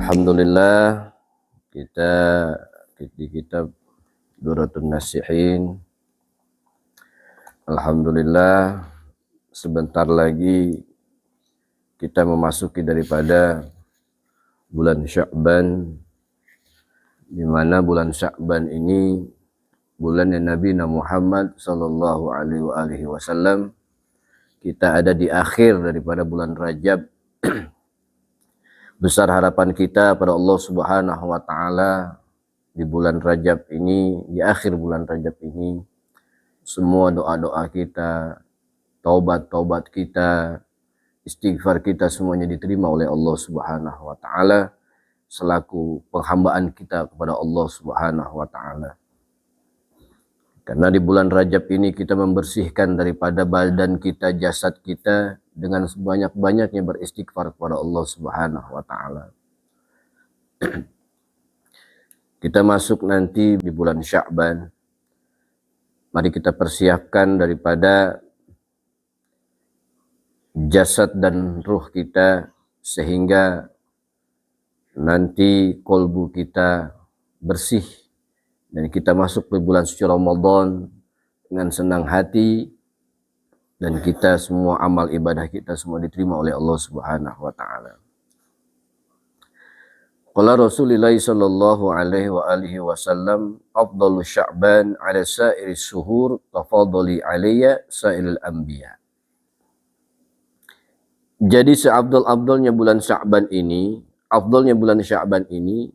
Alhamdulillah, kita di kitab Duratun Nasihin. Alhamdulillah, sebentar lagi kita memasuki daripada bulan Sya'ban, di mana bulan Sya'ban ini bulannya Nabi Muhammad sallallahu alaihi wasallam. Kita ada di akhir daripada bulan Rajab. Besar harapan kita pada Allah Subhanahu wa taala di bulan Rajab ini, di akhir bulan Rajab ini, semua doa-doa kita, taubat-taubat kita, istighfar kita semuanya diterima oleh Allah Subhanahu wa taala selaku penghambaan kita kepada Allah Subhanahu wa taala. Karena di bulan Rajab ini kita membersihkan daripada badan kita, jasad kita dengan sebanyak-banyaknya beristighfar kepada Allah Subhanahu wa taala. Kita masuk nanti di bulan Sya'ban. Mari kita persiapkan daripada jasad dan ruh kita sehingga nanti kolbu kita bersih dan kita masuk ke bulan suci Ramadan dengan senang hati, dan kita semua amal ibadah kita semua diterima oleh Allah Subhanahu wa taala. Qala Rasulullah sallallahu alaihi wa alihi wasallam, afdalu Sya'ban ala sa'iri syuhur tafadhali alayya sa'ilul anbiya. Jadi seabdul-abdulnya bulan Sya'ban ini, afdalnya bulan Sya'ban ini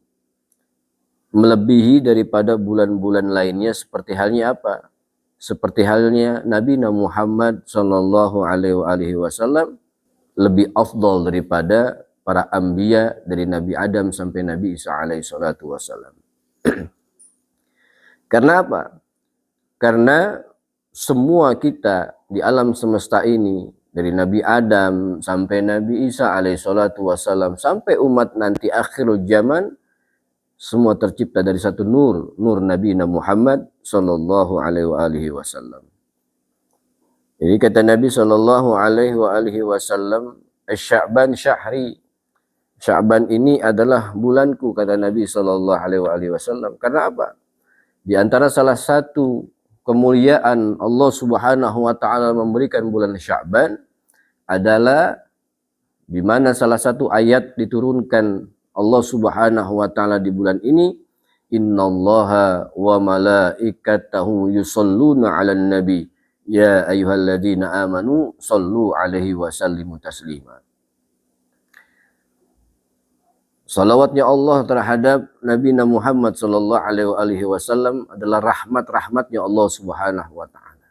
melebihi daripada bulan-bulan lainnya. Seperti halnya apa? Seperti halnya Nabi Muhammad sallallahu alaihi wasallam lebih afdal daripada para anbiya, dari Nabi Adam sampai Nabi Isa alaihi salatu wasallam. Karena apa? Karena semua kita di alam semesta ini, dari Nabi Adam sampai Nabi Isa alaihi salatu wasallam sampai umat nanti akhirul zaman, semua tercipta dari satu nur Nabi Muhammad sallallahu alaihi wasallam. Jadi kata Nabi sallallahu alaihi wasallam, "Sya'ban syahri." Sya'ban ini adalah bulanku, kata Nabi sallallahu alaihi wasallam. Karena apa? Di antara salah satu kemuliaan Allah Subhanahu wa taala memberikan bulan Sya'ban adalah di mana salah satu ayat diturunkan Allah Subhanahu wa taala di bulan ini, innallaha wa malaikatahu yusholluna 'alan nabi ya ayyuhalladzina amanu shallu 'alaihi wa sallimu taslima. Salawatnya Allah terhadap Nabi Muhammad sallallahu alaihi wasallam adalah rahmat-rahmatnya Allah Subhanahu wa taala.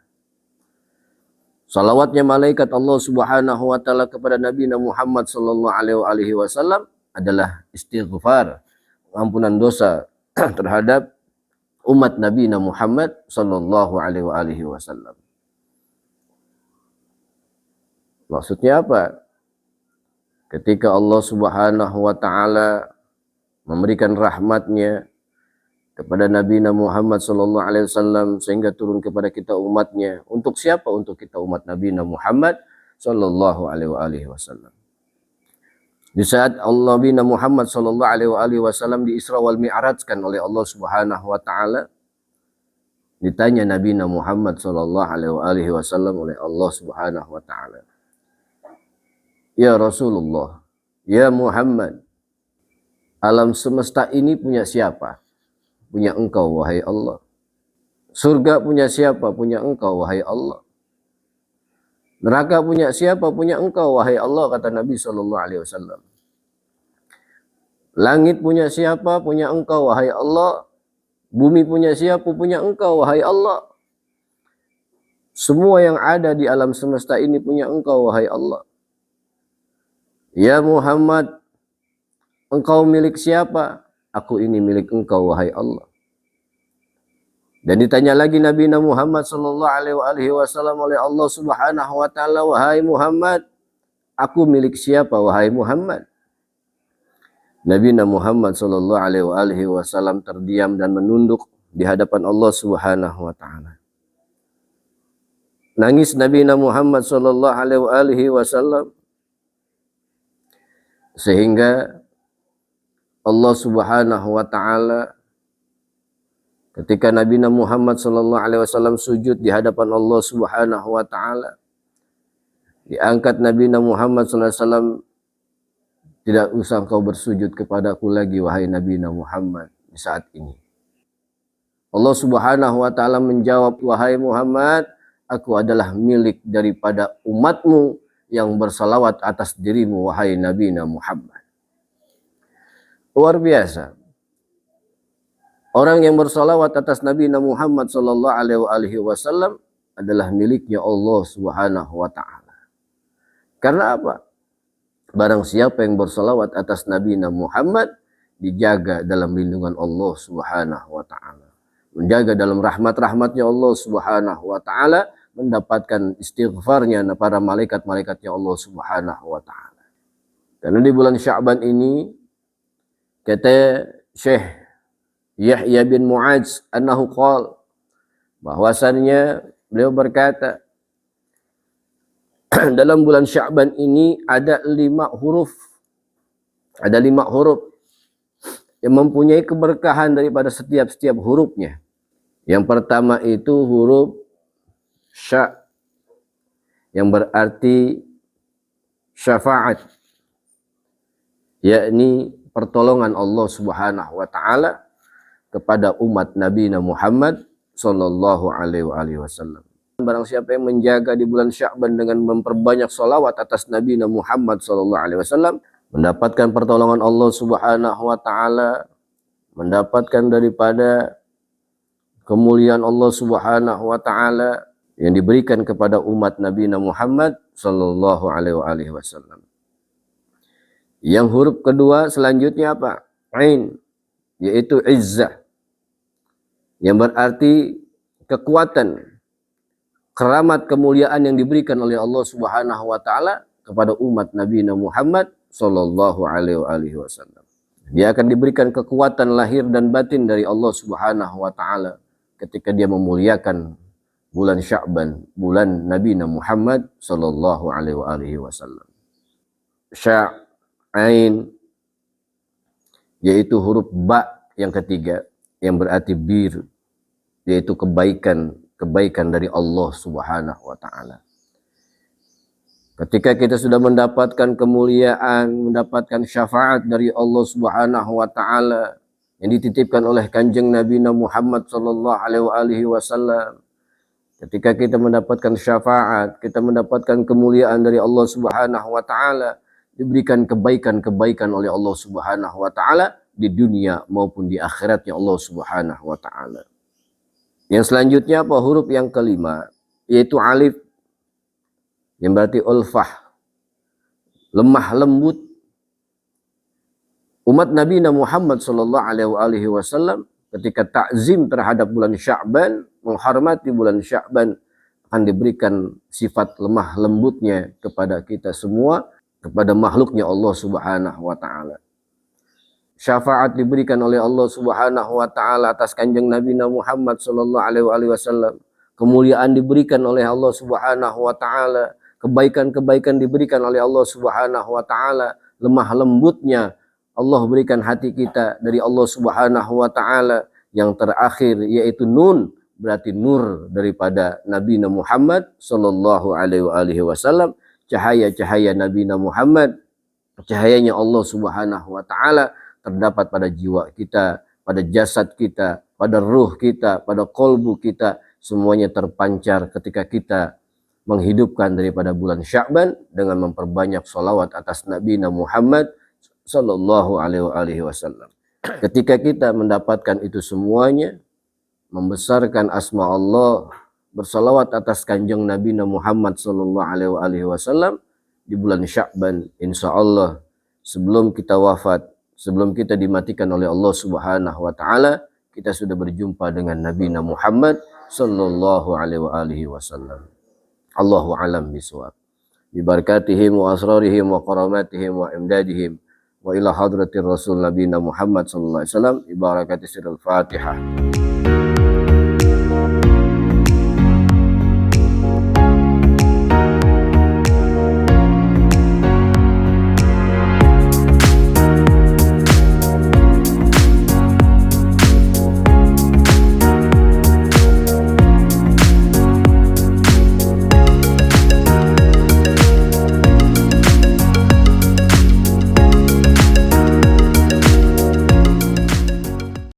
Salawatnya malaikat Allah Subhanahu wa taala kepada Nabi Muhammad sallallahu alaihi wasallam adalah istighfar, ampunan dosa terhadap umat Nabi Muhammad sallallahu alaihi wasallam. Maksudnya apa? Ketika Allah Subhanahu wa taala memberikan rahmatnya kepada Nabi Muhammad sallallahu alaihi wasallam sehingga turun kepada kita umatnya. Untuk siapa? Untuk kita umat Nabi Muhammad sallallahu alaihi wasallam. Di saat Nabi Muhammad sallallahu alaihi wasallam di Isra wal Mi'rajkan oleh Allah Subhanahu wa taala, ditanya Nabi Muhammad sallallahu alaihi wasallam oleh Allah Subhanahu wa taala, "Ya Rasulullah, ya Muhammad, alam semesta ini punya siapa? Punya engkau wahai Allah. Surga punya siapa? Punya engkau wahai Allah. Neraka punya siapa? Punya engkau wahai Allah," kata Nabi sallallahu alaihi wasallam. "Langit punya siapa? Punya engkau wahai Allah. Bumi punya siapa? Punya engkau wahai Allah. Semua yang ada di alam semesta ini punya engkau wahai Allah. Ya Muhammad, engkau milik siapa? Aku ini milik engkau wahai Allah." Dan ditanya lagi Nabi Muhammad sallallahu alaihi wasallam oleh Allah Subhanahu wa taala, "Wahai Muhammad, aku milik siapa wahai Muhammad?" Nabi Muhammad sallallahu alaihi wasallam terdiam dan menunduk di hadapan Allah Subhanahu wa taala. Nangis Nabi Muhammad sallallahu alaihi wasallam sehingga Allah Subhanahu wa taala ketika Nabi Muhammad sallallahu alaihi wasallam sujud di hadapan Allah Subhanahu wa taala, diangkat Nabi Muhammad sallallahu alaihi wasallam, tidak usah engkau bersujud kepadaku lagi wahai Nabi Muhammad di saat ini. Allah Subhanahu wa taala menjawab, wahai Muhammad, aku adalah milik daripada umatmu yang bersalawat atas dirimu wahai Nabi Muhammad. Luar biasa. Orang yang bersalawat atas Nabi Muhammad sallallahu alaihi wasallam adalah miliknya Allah Subhanahu wa taala. Karena apa? Barang siapa yang bersalawat atas Nabi Muhammad dijaga dalam lindungan Allah Subhanahu wa taala. Menjaga dalam rahmat-rahmatnya Allah Subhanahu wa taala, mendapatkan istighfarnya para malaikat-malaikatnya Allah Subhanahu wa taala. Karena di bulan Sya'ban ini kata Syekh Yahya bin Mu'adz annahu qala, bahwasannya beliau berkata, dalam bulan Sya'ban ini ada 5 huruf. Ada 5 huruf yang mempunyai keberkahan daripada setiap hurufnya. Yang pertama itu huruf sya, yang berarti syafaat, yakni pertolongan Allah Subhanahu wa taala kepada umat Nabi Muhammad sallallahu alaihi wasallam. Barang siapa yang menjaga di bulan Sya'ban dengan memperbanyak salawat atas Nabi Muhammad sallallahu alaihi wasallam, mendapatkan pertolongan Allah Subhanahu wa taala, mendapatkan daripada kemuliaan Allah Subhanahu wa taala yang diberikan kepada umat Nabi Muhammad sallallahu alaihi wasallam. Yang huruf kedua selanjutnya apa? Ain, yaitu izzah, yang berarti kekuatan, keramat, kemuliaan yang diberikan oleh Allah Subhanahu wa taala kepada umat Nabi Muhammad sallallahu alaihi wasallam. Dia akan diberikan kekuatan lahir dan batin dari Allah Subhanahu wa taala ketika dia memuliakan bulan Sya'ban, bulan Nabi Muhammad sallallahu alaihi wasallam. Sya'ain, yaitu huruf ba yang ketiga, yang berarti bir, yaitu kebaikan dari Allah Subhanahu wa taala. Ketika kita sudah mendapatkan kemuliaan, mendapatkan syafaat dari Allah Subhanahu wa taala yang dititipkan oleh Kanjeng Nabi Muhammad sallallahu alaihi wasallam, ketika kita mendapatkan syafaat, kita mendapatkan kemuliaan dari Allah Subhanahu wa taala, diberikan kebaikan-kebaikan oleh Allah Subhanahu wa taala di dunia maupun di akhiratnya Allah Subhanahu wa taala. Yang selanjutnya apa? Huruf yang kelima, yaitu alif, yang berarti ulfah, lemah lembut. Umat Nabi Muhammad sallallahu alaihi wasallam ketika takzim terhadap bulan Sya'ban, menghormati bulan Sya'ban, akan diberikan sifat lemah lembutnya kepada kita semua, kepada makhluknya Allah Subhanahu wa taala. Syafaat diberikan oleh Allah Subhanahu wa taala atas Kanjeng Nabi Muhammad sallallahu alaihi wasallam. Kemuliaan diberikan oleh Allah Subhanahu wa taala, kebaikan-kebaikan diberikan oleh Allah Subhanahu wa taala, lemah lembutnya Allah berikan hati kita dari Allah Subhanahu wa taala. Yang terakhir yaitu nun, berarti nur daripada Nabi Muhammad sallallahu alaihi wasallam, cahaya-cahaya Nabi Muhammad, cahayanya Allah Subhanahu wa taala terdapat pada jiwa kita, pada jasad kita, pada ruh kita, pada kolbu kita, semuanya terpancar ketika kita menghidupkan daripada bulan Sya'ban dengan memperbanyak salawat atas Nabi Muhammad sallallahu alaihi wasallam. Ketika kita mendapatkan itu semuanya, membesarkan asma Allah, bersalawat atas Kanjeng Nabi Muhammad sallallahu alaihi wasallam di bulan Sya'ban, insyaallah sebelum kita wafat, sebelum kita dimatikan oleh Allah Subhanahu wa taala, kita sudah berjumpa dengan Nabi Muhammad sallallahu alaihi wasallam. Allahu a'lam bishawab. Bi barakatihim wa asrarihim wa karamatihim wa imdadihim wa ila hadratir Rasul Nabi Muhammad sallallahu alaihi wasallam, bi barakati sirril Fatihah.